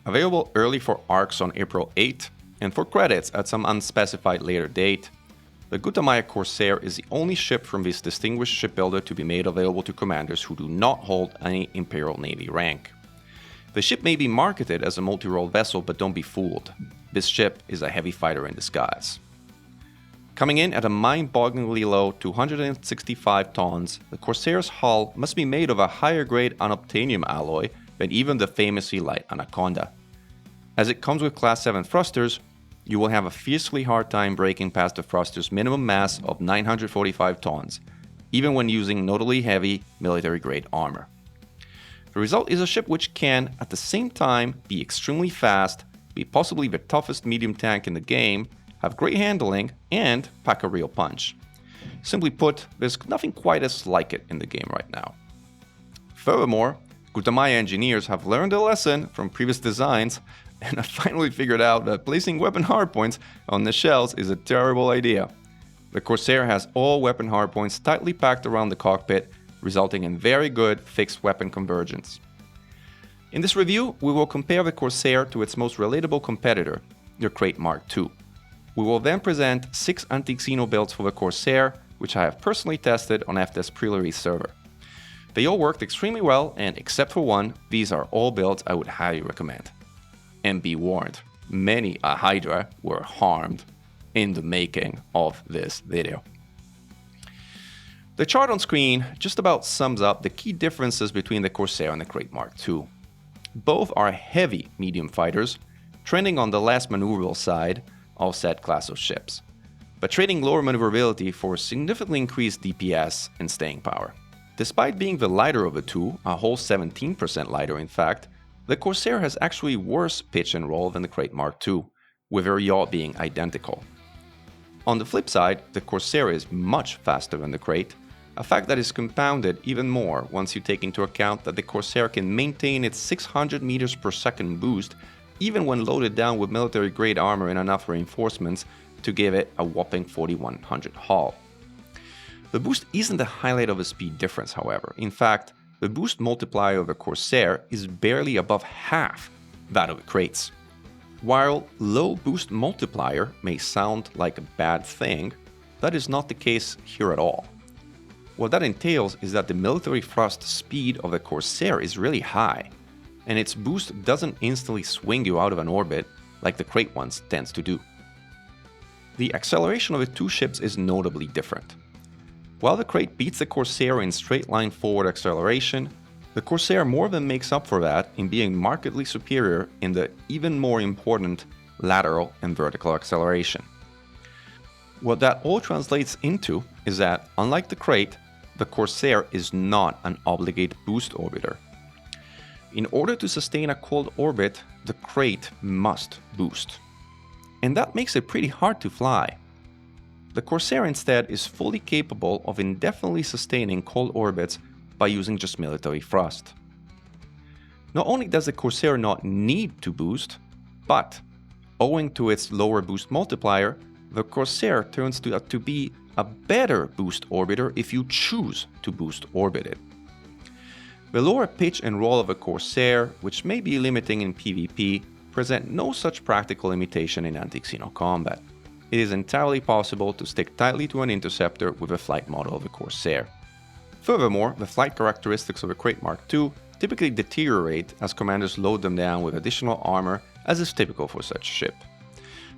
Available early for ARCs on April 8, and for credits at some unspecified later date, the Gutamaya Corsair is the only ship from this distinguished shipbuilder to be made available to commanders who do not hold any Imperial Navy rank. The ship may be marketed as a multi-role vessel, but don't be fooled. This ship is a heavy fighter in disguise. Coming in at a mind-bogglingly low 265 tons, the Corsair's hull must be made of a higher grade unobtainium alloy than even the famously light Anaconda. As it comes with Class 7 thrusters, you will have a fiercely hard time breaking past the thruster's minimum mass of 945 tons, even when using notably heavy military-grade armor. The result is a ship which can, at the same time, be extremely fast, be possibly the toughest medium tank in the game, have great handling, and pack a real punch. Simply put, there's nothing quite as like it in the game right now. Furthermore, Gutamaya engineers have learned a lesson from previous designs and have finally figured out that placing weapon hardpoints on the shells is a terrible idea. The Corsair has all weapon hardpoints tightly packed around the cockpit, resulting in very good fixed weapon convergence. In this review, we will compare the Corsair to its most relatable competitor, the Krait Mk2. We will then present 6 anti-Xeno builds for the Corsair, which I have personally tested on FTE's pre-release server. They all worked extremely well, and except for one, these are all builds I would highly recommend. And be warned, many a Hydra were harmed in the making of this video. The chart on screen just about sums up the key differences between the Corsair and the Krait Mk2. Both are heavy medium fighters, trending on the less maneuverable side of said class of ships, but trading lower maneuverability for significantly increased DPS and staying power. Despite being the lighter of the two, a whole 17% lighter in fact, the Corsair has actually worse pitch and roll than the Krait Mk2, with their yaw being identical. On the flip side, the Corsair is much faster than the Krait, a fact that is compounded even more once you take into account that the Corsair can maintain its 600 meters per second boost even when loaded down with military-grade armor and enough reinforcements to give it a whopping 4100 hull. The boost isn't the highlight of a speed difference, however. In fact, the boost multiplier of the Corsair is barely above half that of the Krait's. While low boost multiplier may sound like a bad thing, that is not the case here at all. What that entails is that the military thrust speed of the Corsair is really high, and its boost doesn't instantly swing you out of an orbit like the Krait ones tends to do. The acceleration of the two ships is notably different. While the Krait beats the Corsair in straight line forward acceleration, the Corsair more than makes up for that in being markedly superior in the even more important lateral and vertical acceleration. What that all translates into is that, unlike the Krait, the Corsair is not an obligate boost orbiter. In order to sustain a cold orbit, the Krait must boost. And that makes it pretty hard to fly. The Corsair instead is fully capable of indefinitely sustaining cold orbits by using just military thrust. Not only does the Corsair not need to boost, but, owing to its lower boost multiplier, the Corsair turns out to be a better boost orbiter if you choose to boost orbit it. The lower pitch and roll of a Corsair, which may be limiting in PvP, present no such practical limitation in anti-Xeno combat. It is entirely possible to stick tightly to an interceptor with a flight model of a Corsair. Furthermore, the flight characteristics of a Krait Mk2 typically deteriorate as commanders load them down with additional armor, as is typical for such a ship.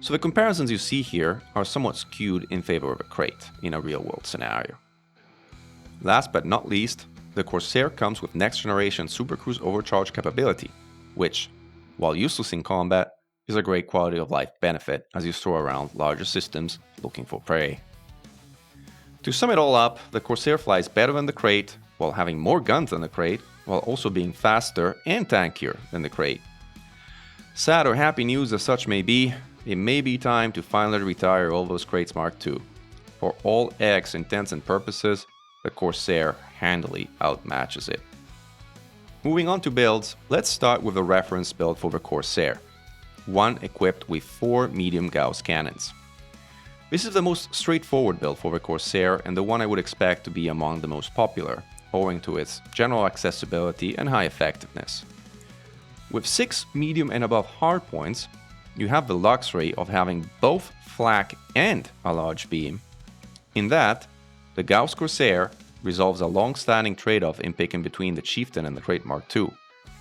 So the comparisons you see here are somewhat skewed in favor of a Krait in a real-world scenario. Last but not least, the Corsair comes with next-generation Supercruise overcharge capability, which, while useless in combat, is a great quality of life benefit as you throw around larger systems looking for prey. To sum it all up, the Corsair flies better than the Krait, while having more guns than the Krait, while also being faster and tankier than the Krait. Sad or happy news as such may be, it may be time to finally retire all those Kraits Mk2. For all intents and purposes, the Corsair handily outmatches it. Moving on to builds, let's start with a reference build for the Corsair, one equipped with 4 medium Gauss cannons. This is the most straightforward build for the Corsair and the one I would expect to be among the most popular, owing to its general accessibility and high effectiveness. With 6 medium and above hardpoints, you have the luxury of having both flak and a large beam. In that, the Gauss Corsair resolves a long-standing trade-off in picking between the Chieftain and the Krait Mk2.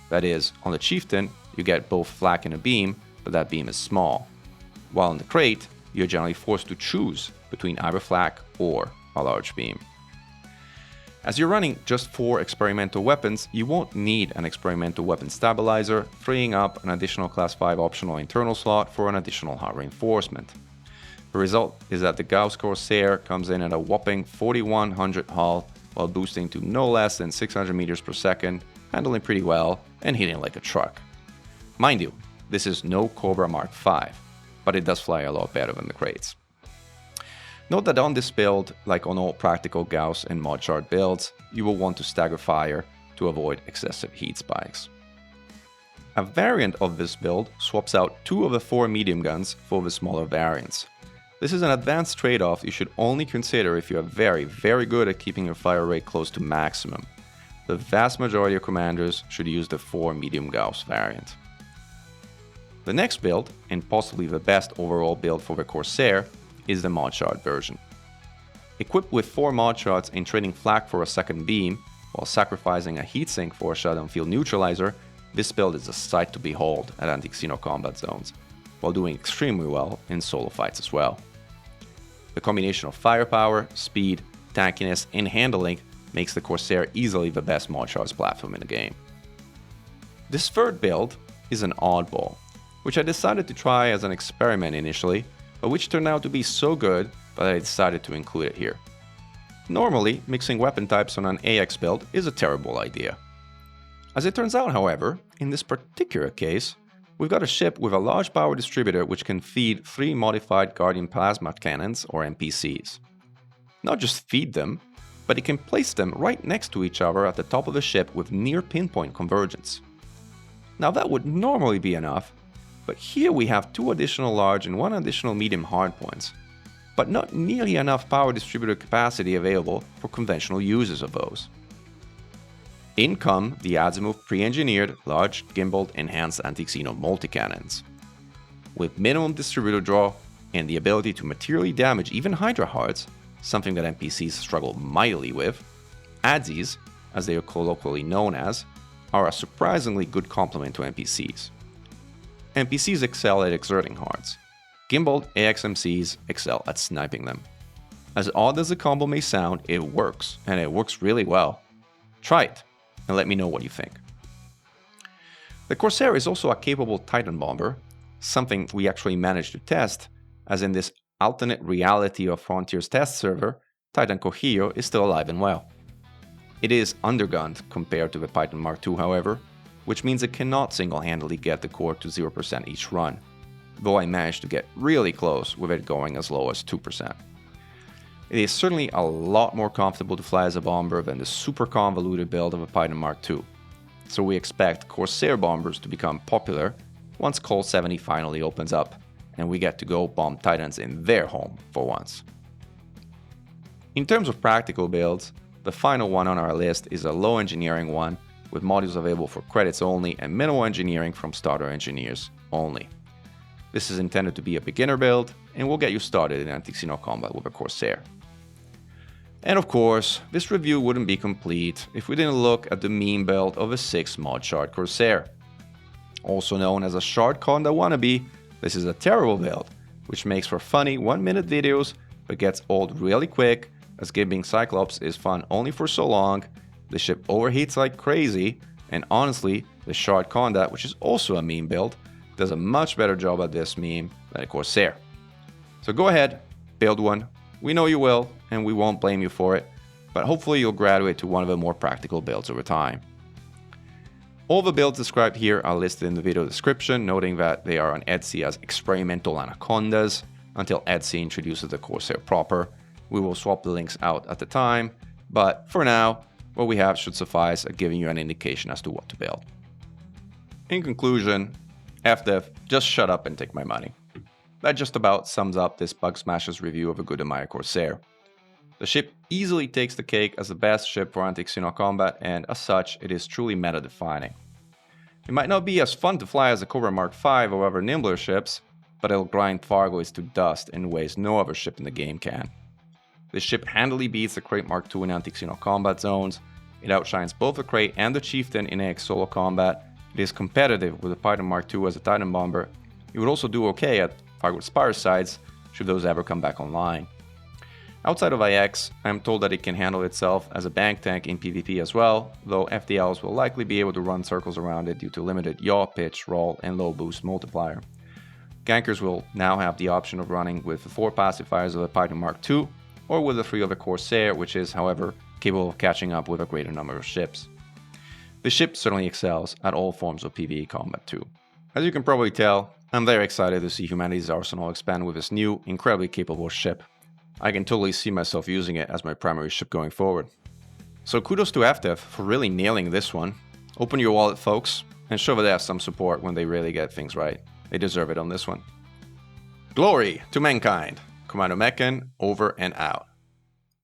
That is, on the Chieftain, you get both flak and a beam, but that beam is small. While on the Krait, you're generally forced to choose between either flak or a large beam. As you're running just 4 experimental weapons, you won't need an experimental weapon stabilizer, freeing up an additional class 5 optional internal slot for an additional hard reinforcement. The result is that the Gauss Corsair comes in at a whopping 4100 hull while boosting to no less than 600 meters per second, handling pretty well and hitting like a truck. Mind you, this is no Cobra Mark V, but it does fly a lot better than the Kraits. Note that on this build, like on all practical Gauss and ModShard builds, you will want to stagger fire to avoid excessive heat spikes. A variant of this build swaps out 2 of the 4 medium guns for the smaller variants. This is an advanced trade-off you should only consider if you are very good at keeping your fire rate close to maximum. The vast majority of commanders should use the 4 medium Gauss variant. The next build, and possibly the best overall build for the Corsair, is the ModShard version. Equipped with 4 ModShards and trading flak for a second beam, while sacrificing a heatsink for a shutdown field neutralizer, this build is a sight to behold at anti-Xeno combat zones, while doing extremely well in solo fights as well. The combination of firepower, speed, tankiness, and handling makes the Corsair easily the best ModShards platform in the game. This third build is an oddball, which I decided to try as an experiment initially, but which turned out to be so good that I decided to include it here. Normally, mixing weapon types on an AX build is a terrible idea. As it turns out, however, in this particular case, we've got a ship with a large power distributor which can feed 3 modified Guardian Plasma Cannons, or MPCs. Not just feed them, but it can place them right next to each other at the top of the ship with near pinpoint convergence. Now that would normally be enough, but here we have 2 additional large and 1 additional medium hardpoints, but not nearly enough power distributor capacity available for conventional users of those. In come the Azimuth pre-engineered, large, gimbaled, enhanced anti-Xeno multi-cannons. With minimum distributor draw and the ability to materially damage even Hydra hearts, something that MPCs struggle mightily with, Azis, as they are colloquially known as, are a surprisingly good complement to MPCs. MPCs excel at exerting hearts. Gimbaled AXMCs excel at sniping them. As odd as the combo may sound, it works, and it works really well. Try it, and let me know what you think. The Corsair is also a capable Titanbomber, something we actually managed to test, as in this alternate reality of Frontier's test server, Titan Cojillo is still alive and well. It is undergunned compared to the Titan Mark II, however, which means it cannot single-handedly get the core to 0% each run, though I managed to get really close with it going as low as 2%. It is certainly a lot more comfortable to fly as a bomber than the super convoluted build of a Titan Mark II, so we expect Corsair bombers to become popular once Col 70 finally opens up, and we get to go bomb Titans in their home for once. In terms of practical builds, the final one on our list is a low engineering one, with modules available for credits only and minimal engineering from starter engineers only. This is intended to be a beginner build, and will get you started in anti-Xeno combat with a Corsair. And of course, this review wouldn't be complete if we didn't look at the meme build of a 6 ModShard Corsair. Also known as a ShardConda wannabe, this is a terrible build, which makes for funny 1-minute videos, but gets old really quick, as gimbing Cyclops is fun only for so long, the ship overheats like crazy, and honestly, the ShardConda, which is also a meme build, does a much better job at this meme than a Corsair. So go ahead, build one. We know you will, and we won't blame you for it, but hopefully you'll graduate to one of the more practical builds over time. All the builds described here are listed in the video description, noting that they are on Etsy as experimental anacondas, until Etsy introduces the Corsair proper. We will swap the links out at the time, but for now, what we have should suffice at giving you an indication as to what to build. In conclusion, FDev, just shut up and take my money. That just about sums up this Bug Smashers review of a Gutamaya Corsair. The ship easily takes the cake as the best ship for anti-Xeno combat, and as such, it is truly meta-defining. It might not be as fun to fly as the Cobra Mark V or other nimbler ships, but it'll grind Thargoids to dust in ways no other ship in the game can. This ship handily beats the Krait Mk2 in anti-Xeno combat zones, it outshines both the Krait and the Chieftain in AX solo combat, it is competitive with the Titan Mk2 as a Titanbomber, it would also do okay at Thargoid Spire sites should those ever come back online. Outside of IX, I am told that it can handle itself as a bank tank in PvP as well, though FDLs will likely be able to run circles around it due to limited yaw, pitch, roll, and low boost multiplier. Gankers will now have the option of running with the 4 pacifiers of the Titan Mk2, or with the 3 of the Corsair, which is, however, capable of catching up with a greater number of ships. The ship certainly excels at all forms of PvE combat too. As you can probably tell, I'm very excited to see humanity's arsenal expand with this new, incredibly capable ship. I can totally see myself using it as my primary ship going forward. So kudos to FDev for really nailing this one. Open your wallet, folks, and show the devs some support when they really get things right. They deserve it on this one. Glory to mankind. Commander Mechan, over and out.